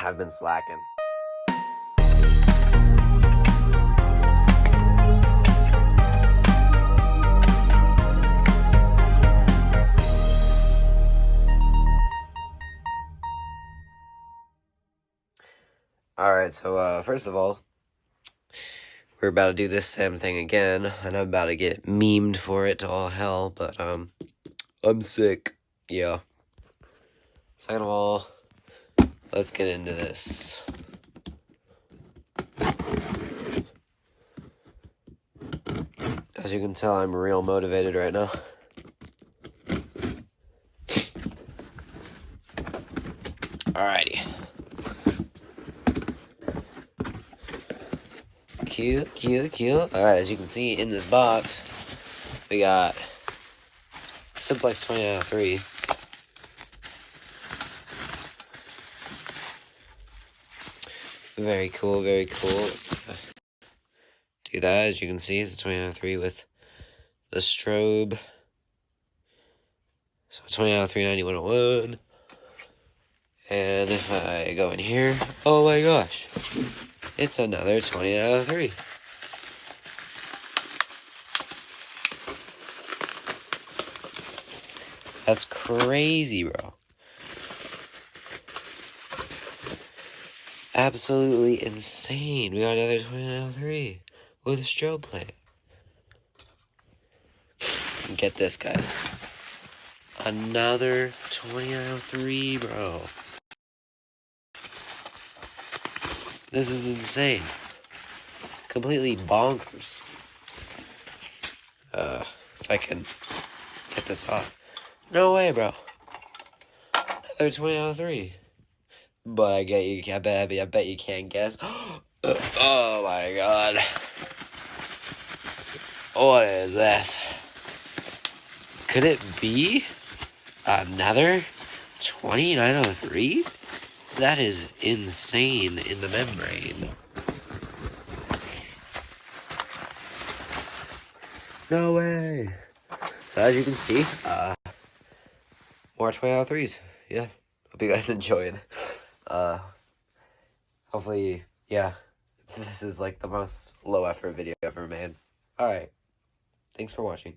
have been slacking. Alright, so first of all, we're about to do this same thing again, and I'm about to get memed for it to all hell, but I'm sick. Yeah. Second of all, let's get into this. As you can tell, I'm real motivated right now. Alrighty. Cute, cute, cute. Alright, as you can see in this box, we got Simplex 20 out of 3. Very cool, very cool. Do that, as you can see, it's a 20 out of 3 with the strobe. So 20 out of 3, 9101. And if I go in here, oh my gosh, it's another 20 out of 3. That's crazy, bro. Absolutely insane. We got another 20 out of 3 with a strobe plate. Get this, guys. Another 20 out of 3, bro. This is insane. Completely bonkers. If I can get this off. No way, bro. Another 20 out of 3. But I bet you can't guess. Oh my god. What is this? Could it be another 2903? That is insane in the membrane. No way. So as you can see, more 20 out of 3s. Yeah. Hope you guys enjoyed. Hopefully, yeah. This is like the most low effort video ever made. Alright. Thanks for watching.